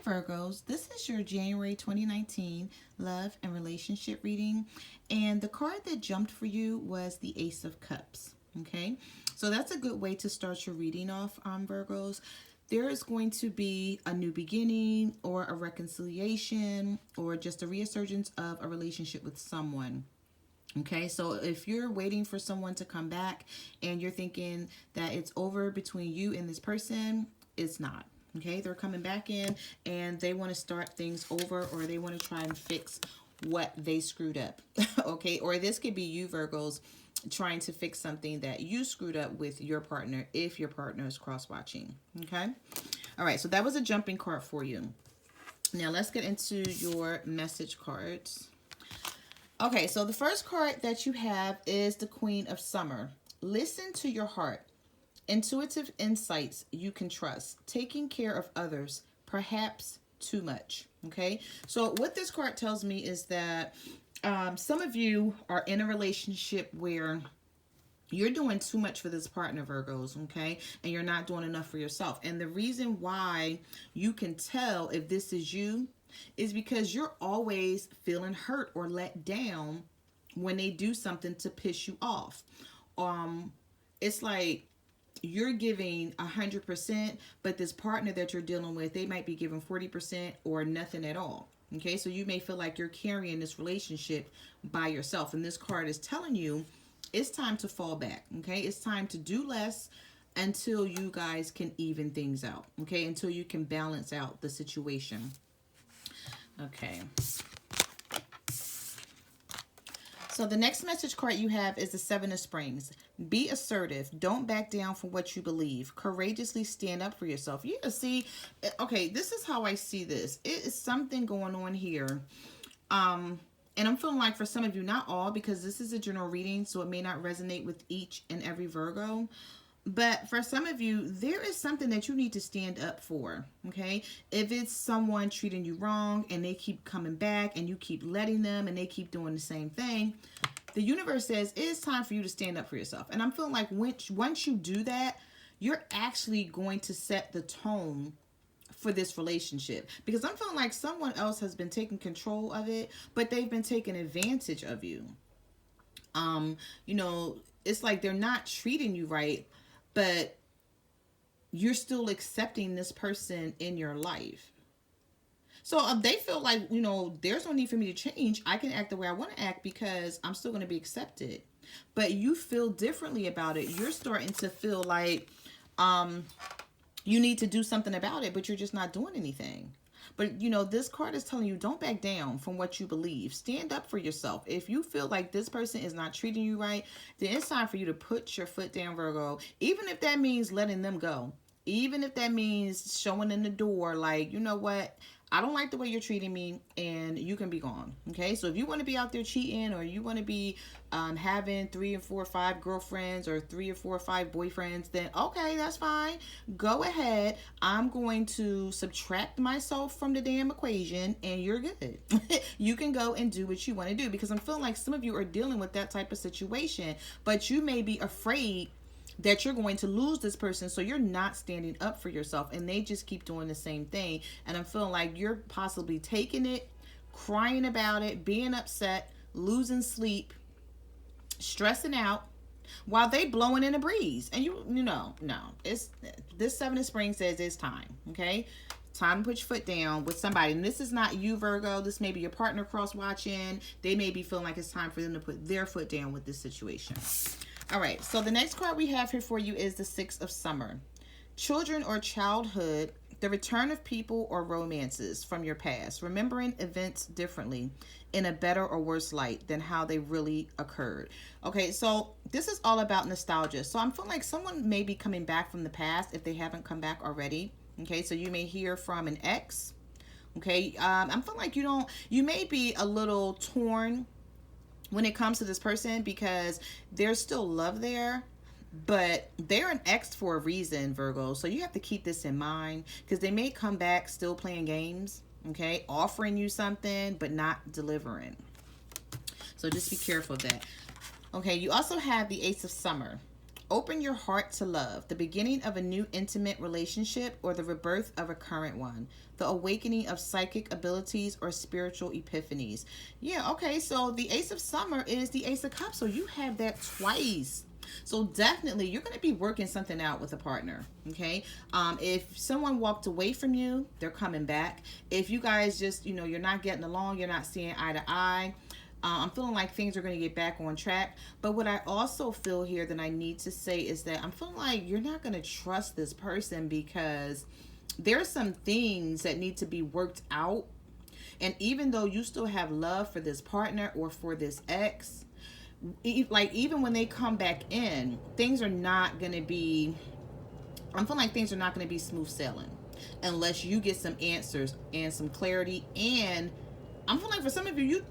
Virgos, this is your January 2019 love and relationship reading. And the card that jumped for you was the Ace of Cups. Okay, so that's a good way to start your reading off, Virgos. There is going to be a new beginning or a reconciliation or just a resurgence of a relationship with someone. Okay, so if you're waiting for someone to come back and you're thinking that it's over between you and this person, it's not. Okay, they're coming back in and they want to start things over, or they want to try and fix what they screwed up. Okay, or this could be you, Virgos, trying to fix something that you screwed up with your partner if your partner is cross-watching. Okay, all right, so that was a jumping card for you. Now let's get into your message cards. Okay, so the first card that you have is the Queen of Summer. Listen to your heart. Intuitive insights you can trust. Taking care of others, perhaps too much. Okay, so what this card tells me is that some of you are in a relationship where you're doing too much for this partner, Virgos, okay? And you're not doing enough for yourself. And the reason why you can tell if this is you is because you're always feeling hurt or let down when they do something to piss you off. It's like you're giving 100%, but this partner that you're dealing with, they might be giving 40% or nothing at all. Okay, so you may feel like you're carrying this relationship by yourself. And this card is telling you it's time to fall back. Okay, it's time to do less until you guys can even things out. Okay, until you can balance out the situation. Okay. So the next message card you have is the Seven of Springs. Be assertive. Don't back down from what you believe. Courageously stand up for yourself. Yeah, see, okay, this is how I see this. It is something going on here. And I'm feeling like for some of you, not all, because this is a general reading, so it may not resonate with each and every Virgo. But for some of you, there is something that you need to stand up for, okay? If it's someone treating you wrong and they keep coming back and you keep letting them and they keep doing the same thing, the universe says it's time for you to stand up for yourself. And I'm feeling like once you do that, you're actually going to set the tone for this relationship. Because I'm feeling like someone else has been taking control of it, but they've been taking advantage of you. You know, it's like they're not treating you right, but you're still accepting this person in your life. So if they feel like, you know, there's no need for me to change, I can act the way I want to act because I'm still going to be accepted. But you feel differently about it. You're starting to feel like you need to do something about it, but you're just not doing anything. But, you know, this card is telling you don't back down from what you believe. Stand up for yourself. If you feel like this person is not treating you right, then it's time for you to put your foot down, Virgo. Even if that means letting them go. Even if that means showing them the door, like, you know what? I don't like the way you're treating me, and you can be gone. Okay, so if you want to be out there cheating, or you want to be having 3 or 4 or 5 girlfriends, or 3 or 4 or 5 boyfriends, then okay, that's fine. Go ahead. I'm going to subtract myself from the damn equation, and you're good. You can go and do what you want to do, because I'm feeling like some of you are dealing with that type of situation, but you may be afraid that you're going to lose this person, so you're not standing up for yourself, and they just keep doing the same thing. And I'm feeling like you're possibly taking it, crying about it, being upset, losing sleep, stressing out, while they blowing in a breeze. And you know, no, it's this Seven of Spring says it's time. Okay, time to put your foot down with somebody. And this is not you, Virgo. This may be your partner cross-watching. They may be feeling like it's time for them to put their foot down with this situation. All right, so the next card we have here for you is the Six of Summer. Children or childhood, the return of people or romances from your past, remembering events differently in a better or worse light than how they really occurred. Okay, so this is all about nostalgia. So I'm feeling like someone may be coming back from the past if they haven't come back already. Okay, so you may hear from an ex. Okay, I'm feeling like you may be a little torn when it comes to this person, because there's still love there, but they're an ex for a reason, Virgo. So you have to keep this in mind, because they may come back still playing games, okay, offering you something but not delivering. So just be careful of that. Okay, you also have the Ace of Summer. Open your heart to love, the beginning of a new intimate relationship or the rebirth of a current one, the awakening of psychic abilities or spiritual epiphanies. Yeah, okay, so the Ace of Summer is the Ace of Cups, so you have that twice. So definitely you're going to be working something out with a partner. Okay. If someone walked away from you, they're coming back. If you guys just, you're not getting along, you're not seeing eye to eye, I'm feeling like things are going to get back on track. But what I also feel here that I need to say is that I'm feeling like you're not going to trust this person because there's some things that need to be worked out. And even though you still have love for this partner or for this ex, like even when they come back in, things are not going to be, I'm feeling like things are not going to be smooth sailing unless you get some answers and some clarity. And I'm feeling like for some of you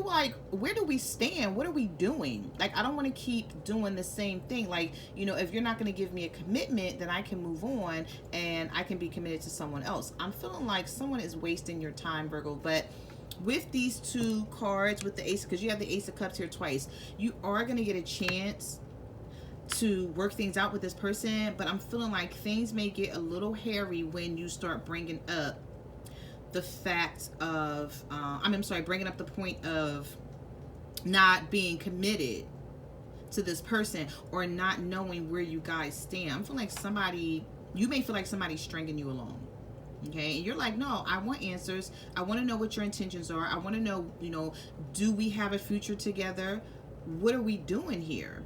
like, where do we stand? What are we doing? Like, I don't want to keep doing the same thing. Like, if you're not going to give me a commitment, then I can move on and I can be committed to someone else. I'm feeling like someone is wasting your time, Virgo. But with these two cards, with the Ace, because you have the Ace of Cups here twice, you are going to get a chance to work things out with this person. But I'm feeling like things may get a little hairy when you start bringing up the fact of, bringing up the point of not being committed to this person or not knowing where you guys stand. I'm feeling like you may feel like somebody's stringing you along. Okay, and you're like, no, I want answers. I want to know what your intentions are. I want to know, do we have a future together? What are we doing here?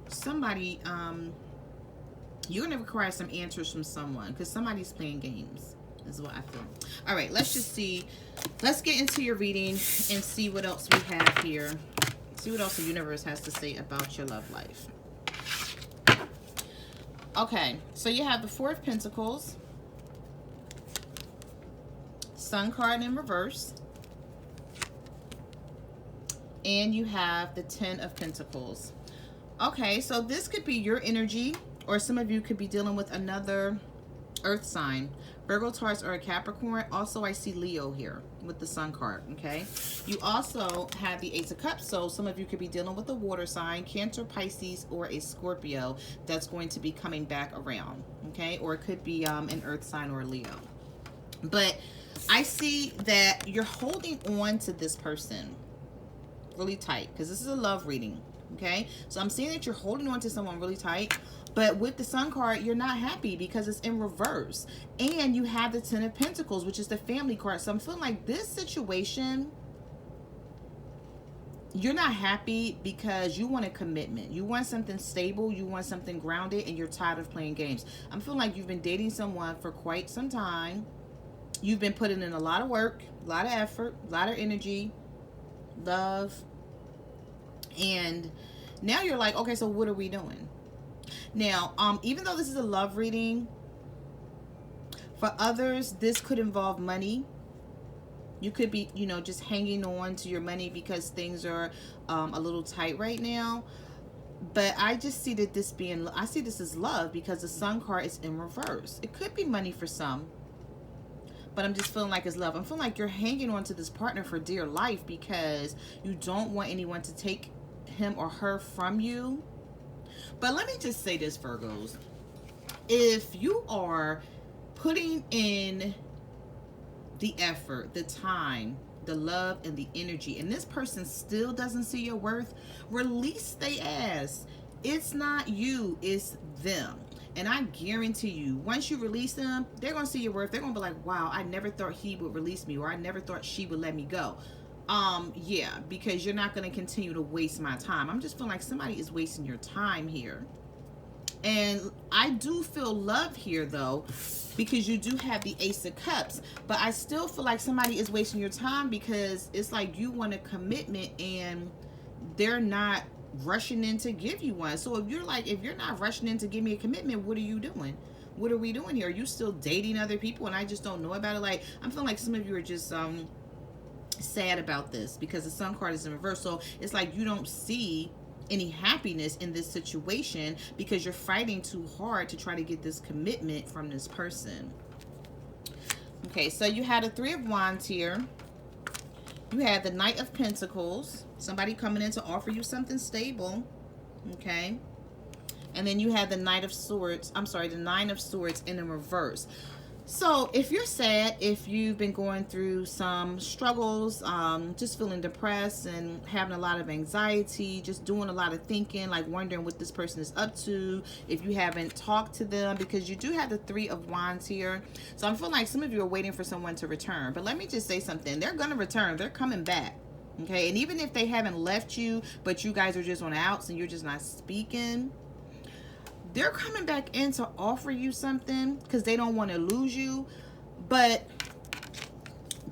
Somebody, you're going to require some answers from someone because somebody's playing games, is what I feel. All right, let's just see. Let's get into your reading and see what else we have here. See what else the universe has to say about your love life. Okay, so you have the Four of Pentacles, Sun card in reverse, and you have the Ten of Pentacles. Okay, so this could be your energy, or some of you could be dealing with another earth sign. Virgo, Taurus, or a Capricorn. Also, I see Leo here with the Sun card, okay? You also have the Ace of Cups, so some of you could be dealing with a water sign, Cancer, Pisces, or a Scorpio that's going to be coming back around, okay? Or it could be an earth sign or a Leo. But I see that you're holding on to this person really tight because this is a love reading, okay? So I'm seeing that you're holding on to someone really tight, but with the Sun card, you're not happy because it's in reverse. And you have the Ten of Pentacles, which is the family card. So I'm feeling like this situation, you're not happy because you want a commitment. You want something stable. You want something grounded, and you're tired of playing games. I'm feeling like you've been dating someone for quite some time. You've been putting in a lot of work, a lot of effort, a lot of energy, love. And now you're like, okay, so what are we doing? Now, even though this is a love reading, for others, this could involve money. You could be, just hanging on to your money because things are a little tight right now. But I just see that I see this as love because the Sun card is in reverse. It could be money for some, but I'm just feeling like it's love. I'm feeling like you're hanging on to this partner for dear life because you don't want anyone to take him or her from you. But let me just say this, Virgos. If you are putting in the effort, the time, the love, and the energy, and this person still doesn't see your worth, release their ass. It's not you, it's them. And I guarantee you, once you release them, they're going to see your worth. They're going to be like, wow, I never thought he would release me, or I never thought she would let me go. Yeah, because you're not going to continue to waste my time. I'm just feeling like somebody is wasting your time here. And I do feel love here, though, because you do have the Ace of Cups. But I still feel like somebody is wasting your time because it's like you want a commitment and they're not rushing in to give you one. So if you're not rushing in to give me a commitment, what are you doing? What are we doing here? Are you still dating other people and I just don't know about it? Like, I'm feeling like some of you are just sad about this because the Sun card is in reverse. So it's like you don't see any happiness in this situation because you're fighting too hard to try to get this commitment from this person. Okay, so you had a Three of Wands here. You had the Knight of Pentacles. Somebody coming in to offer you something stable. Okay. And then you have the Knight of Swords. I'm sorry, the Nine of Swords in the reverse. So if you're sad, if you've been going through some struggles, just feeling depressed and having a lot of anxiety, just doing a lot of thinking, like wondering what this person is up to, if you haven't talked to them, because you do have the Three of Wands here. So I'm feeling like some of you are waiting for someone to return. But let me just say something. They're going to return. They're coming back. Okay? And even if they haven't left you, but you guys are just on the outs and you're just not speaking, they're coming back in to offer you something because they don't want to lose you. But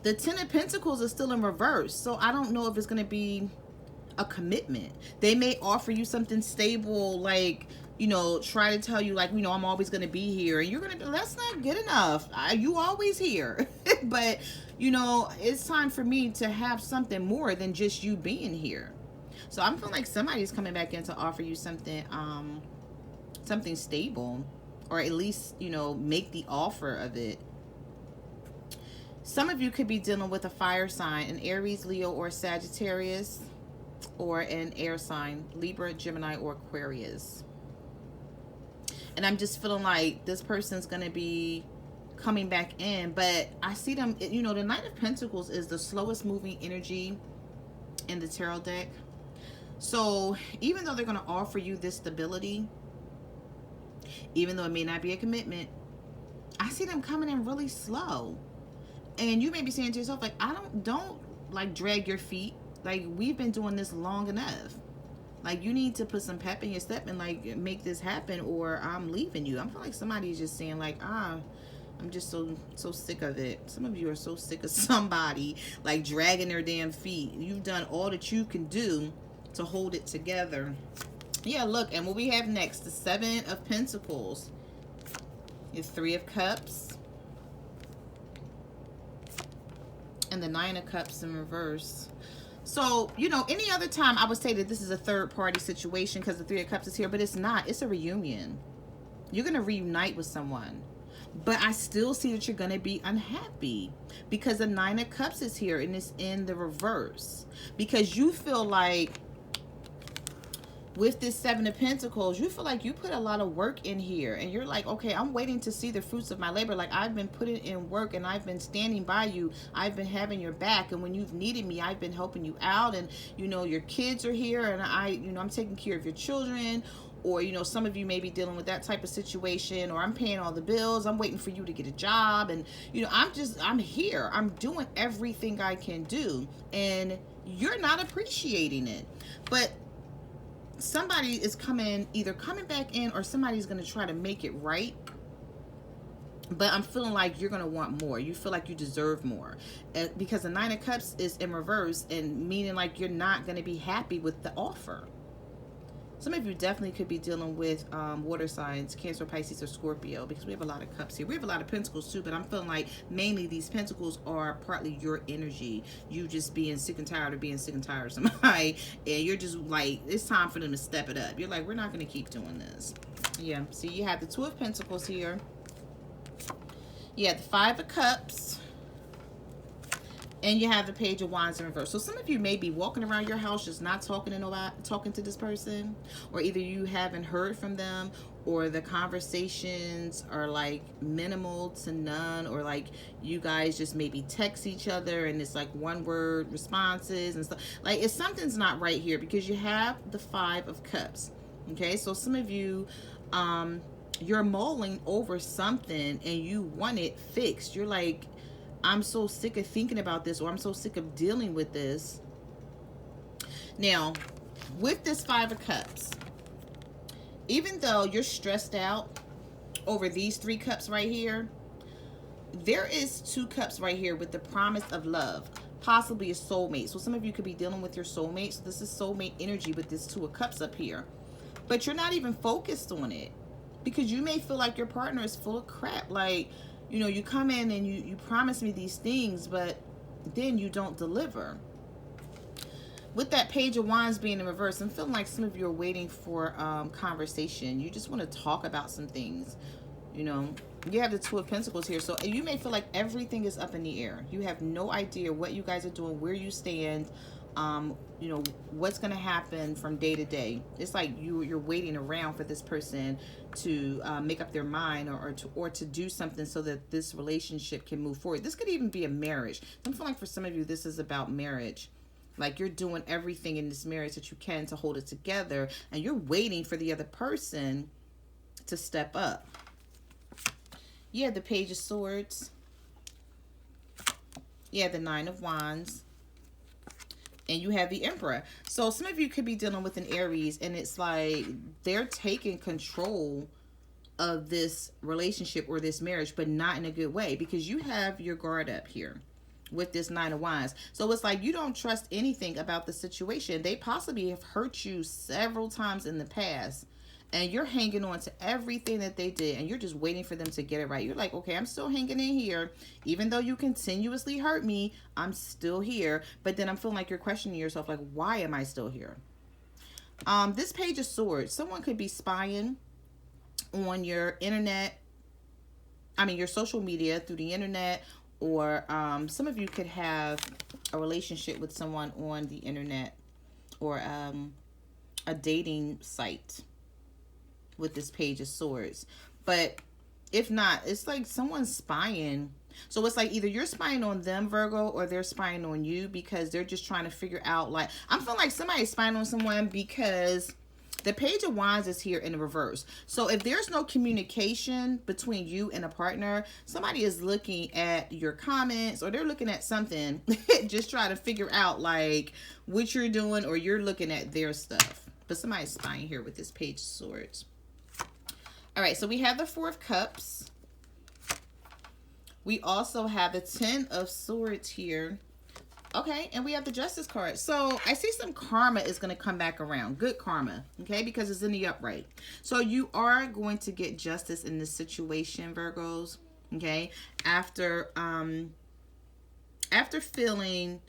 the Ten of Pentacles is still in reverse. So I don't know if it's going to be a commitment. They may offer you something stable, like, you know, try to tell you, like, you know, I'm always going to be here. And you're going to be, that's not good enough. You always here. But, you know, it's time for me to have something more than just you being here. So I'm feeling like somebody's coming back in to offer you something, something stable, or at least, you know, make the offer of it. Some of you could be dealing with a fire sign, an Aries, Leo, or Sagittarius, or an air sign, Libra, Gemini, or Aquarius. And I'm just feeling like this person's going to be coming back in, but I see them, you know, the Knight of Pentacles is the slowest moving energy in the tarot deck. So even though they're going to offer you this stability, even though it may not be a commitment, I see them coming in really slow. And you may be saying to yourself, like, don't like drag your feet. Like, we've been doing this long enough. Like, you need to put some pep in your step and like make this happen, or I'm leaving you. I'm feeling like somebody's just saying like, I'm just so sick of it. Some of you are so sick of somebody like dragging their damn feet. You've done all that you can do to hold it together. Yeah, look, and what we have next, the Seven of Pentacles, is Three of Cups, and the Nine of Cups in reverse. So, you know, any other time I would say that this is a third-party situation because the Three of Cups is here, but it's not. It's a reunion. You're going to reunite with someone. But I still see that you're going to be unhappy because the Nine of Cups is here and it's in the reverse. Because you feel like with this Seven of Pentacles, you feel like you put a lot of work in here and you're like, okay, I'm waiting to see the fruits of my labor. Like, I've been putting in work and I've been standing by you. I've been having your back, and when you've needed me, I've been helping you out. And, you know, your kids are here and I'm taking care of your children. Or, you know, some of you may be dealing with that type of situation, or I'm paying all the bills. I'm waiting for you to get a job. And, you know, I'm here. I'm doing everything I can do. And you're not appreciating it. But somebody is either coming back in, or somebody's going to try to make it right. But I'm feeling like you're going to want more. You feel like you deserve more. Because the Nine of Cups is in reverse, and meaning like you're not going to be happy with the offer. Some of you definitely could be dealing with water signs, Cancer, Pisces, or Scorpio, because we have a lot of cups here. We have a lot of pentacles too, but I'm feeling like mainly these pentacles are partly your energy. You just being sick and tired of being sick and tired of somebody, and you're just like, it's time for them to step it up. You're like, we're not going to keep doing this. Yeah, see, you have the Two of Pentacles here. You have the Five of Cups. And you have the Page of Wands in reverse. So some of you may be walking around your house just not talking to this person, or either you haven't heard from them, or the conversations are like minimal to none, or like you guys just maybe text each other and it's like one-word responses and stuff. Like, if something's not right here, because you have the Five of Cups. Okay, so some of you, you're mulling over something and you want it fixed. You're like, I'm so sick of thinking about this, or I'm so sick of dealing with this. Now, with this Five of Cups, even though you're stressed out over these three cups right here, there is two cups right here with the promise of love, possibly a soulmate. So some of you could be dealing with your soulmate. So this is soulmate energy with this Two of Cups up here. But you're not even focused on it, because you may feel like your partner is full of crap. Like, you know, you come in and you promise me these things, but then you don't deliver. With that Page of Wands being in reverse, I'm feeling like some of you are waiting for conversation. You just want to talk about some things. You know, you have the Two of Pentacles here. So you may feel like everything is up in the air. You have no idea what you guys are doing, where you stand, You know, what's going to happen from day to day. It's like you're waiting around for this person to make up their mind, or to do something so that this relationship can move forward. This could even be a marriage. I feel like for some of you, this is about marriage. Like you're doing everything in this marriage that you can to hold it together, and you're waiting for the other person to step up. Yeah, the Page of Swords. Yeah, the Nine of Wands. And you have the Emperor. So some of you could be dealing with an Aries, and it's like they're taking control of this relationship or this marriage, but not in a good way, because you have your guard up here with this Nine of Wands. So it's like you don't trust anything about the situation. They possibly have hurt you several times in the past, and you're hanging on to everything that they did, and you're just waiting for them to get it right. You're like, okay, I'm still hanging in here. Even though you continuously hurt me, I'm still here. But then I'm feeling like you're questioning yourself, like, why am I still here? This Page of Swords, someone could be spying on your internet. I mean, your social media through the internet, or some of you could have a relationship with someone on the internet, or a dating site with this Page of Swords. But if not, it's like someone's spying. So it's like either you're spying on them, Virgo, or they're spying on you, because they're just trying to figure out, like, I'm feeling like somebody's spying on someone because the Page of Wands is here in the reverse. So if there's no communication between you and a partner, somebody is looking at your comments, or they're looking at something, just trying to figure out like what you're doing, or you're looking at their stuff. But somebody's spying here with this Page of Swords. All right, so we have the Four of Cups. We also have the Ten of Swords here. Okay, and we have the Justice card. So I see some karma is going to come back around. Good karma, okay, because it's in the upright. So you are going to get justice in this situation, Virgos, okay, after feeling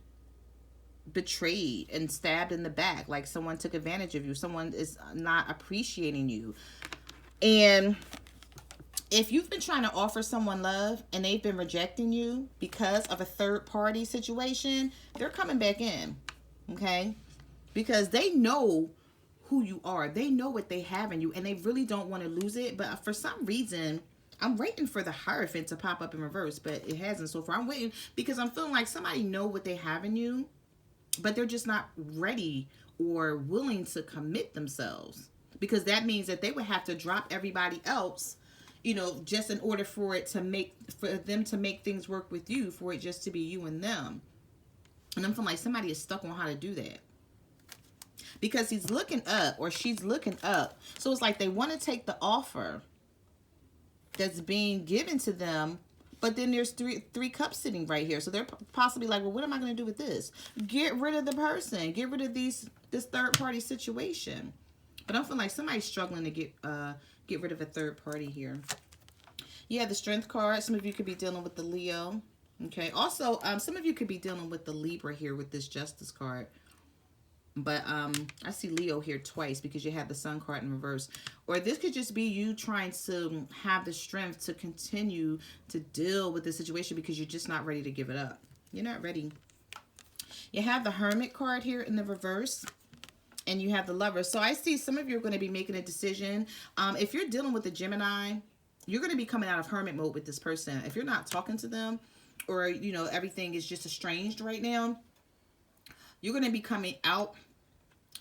betrayed and stabbed in the back, like someone took advantage of you, someone is not appreciating you. And if you've been trying to offer someone love and they've been rejecting you because of a third party situation, they're coming back in, okay? Because they know who you are. They know what they have in you, and they really don't want to lose it. But for some reason, I'm waiting for the Hierophant to pop up in reverse, but it hasn't so far. I'm waiting because I'm feeling like somebody know what they have in you, but they're just not ready or willing to commit themselves. Because that means that they would have to drop everybody else, you know, just in order for them to make things work with you, for it just to be you and them. And I'm feeling like somebody is stuck on how to do that. Because he's looking up, or she's looking up. So it's like they want to take the offer that's being given to them, but then there's three cups sitting right here. So they're possibly like, well, what am I going to do with this? Get rid of the person. Get rid of this third party situation. But I'm feeling like somebody's struggling to get rid of a third party here. Yeah, the Strength card. Some of you could be dealing with the Leo. Okay. Also, some of you could be dealing with the Libra here with this Justice card. But I see Leo here twice because you have the Sun card in reverse. Or this could just be you trying to have the strength to continue to deal with the situation because you're just not ready to give it up. You're not ready. You have the Hermit card here in the reverse. And you have the Lover. So I see some of you are going to be making a decision. If you're dealing with a Gemini, you're going to be coming out of hermit mode with this person. If you're not talking to them, or, you know, everything is just estranged right now, you're going to be coming out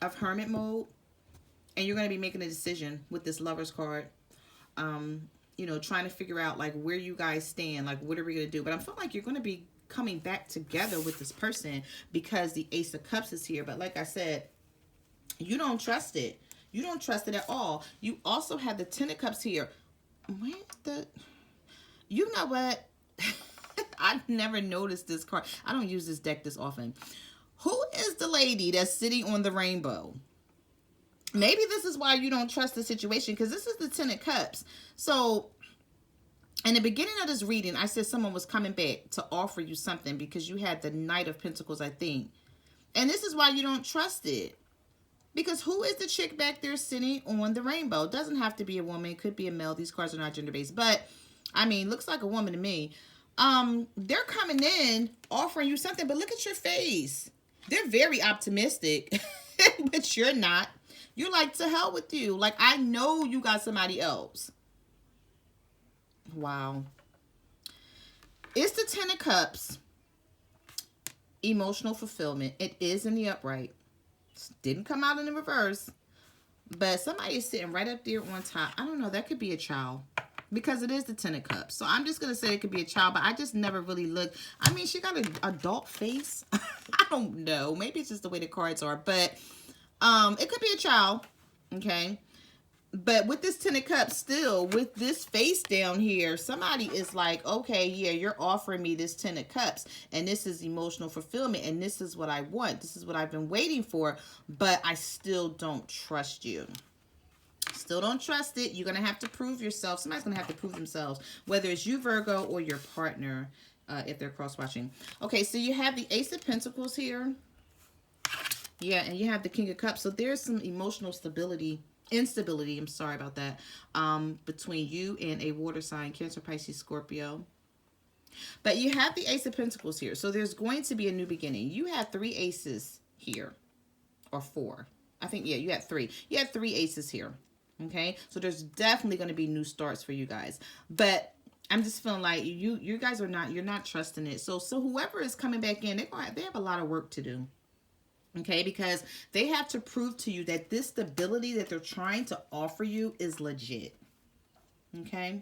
of hermit mode. And you're going to be making a decision with this Lover's card. You know, trying to figure out, like, where you guys stand. Like, what are we going to do? But I'm feeling like you're going to be coming back together with this person because the Ace of Cups is here. But like I said, you don't trust it. You don't trust it at all. You also have the Ten of Cups here. You know what? I've never noticed this card. I don't use this deck this often. Who is the lady that's sitting on the rainbow? Maybe this is why you don't trust the situation, because this is the Ten of Cups. So in the beginning of this reading, I said someone was coming back to offer you something because you had the Knight of Pentacles, I think. And this is why you don't trust it. Because who is the chick back there sitting on the rainbow? It doesn't have to be a woman. It could be a male. These cards are not gender-based. But, I mean, looks like a woman to me. They're coming in, offering you something. But look at your face. They're very optimistic, but you're not. You're like, to hell with you. Like, I know you got somebody else. Wow. It's the Ten of Cups. Emotional fulfillment. It is in the upright. Didn't come out in the reverse. But somebody is sitting right up there on top. I don't know. That could be a child. Because it is the Ten of Cups. So I'm just going to say it could be a child. But I just never really looked. I mean, she got an adult face. I don't know. Maybe it's just the way the cards are. But it could be a child. Okay. But with this Ten of Cups, still, with this face down here, somebody is like, okay, yeah, you're offering me this Ten of Cups, and this is emotional fulfillment, and this is what I want. This is what I've been waiting for, but I still don't trust you. Still don't trust it. You're going to have to prove yourself. Somebody's going to have to prove themselves, whether it's you, Virgo, or your partner, if they're cross-watching. Okay, so you have the Ace of Pentacles here. Yeah, and you have the King of Cups. So there's some emotional instability, I'm sorry about that, between you and a water sign, Cancer, Pisces, Scorpio. But you have the Ace of Pentacles here. So there's going to be a new beginning. You have 3 aces here, or 4. I think, yeah, you had 3. You had 3 aces here. Okay, so there's definitely going to be new starts for you guys. But I'm just feeling like you guys are not, you're not trusting it. So whoever is coming back in, they have a lot of work to do. Okay, because they have to prove to you that this stability that they're trying to offer you is legit. Okay,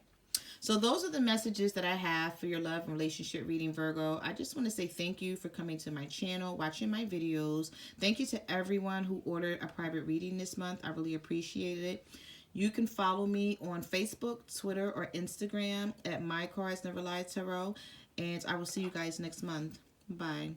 so those are the messages that I have for your love and relationship reading, Virgo. I just want to say thank you for coming to my channel, watching my videos. Thank you to everyone who ordered a private reading this month. I really appreciated it. You can follow me on Facebook, Twitter, or Instagram at My Cards Never Lie Tarot. And I will see you guys next month. Bye.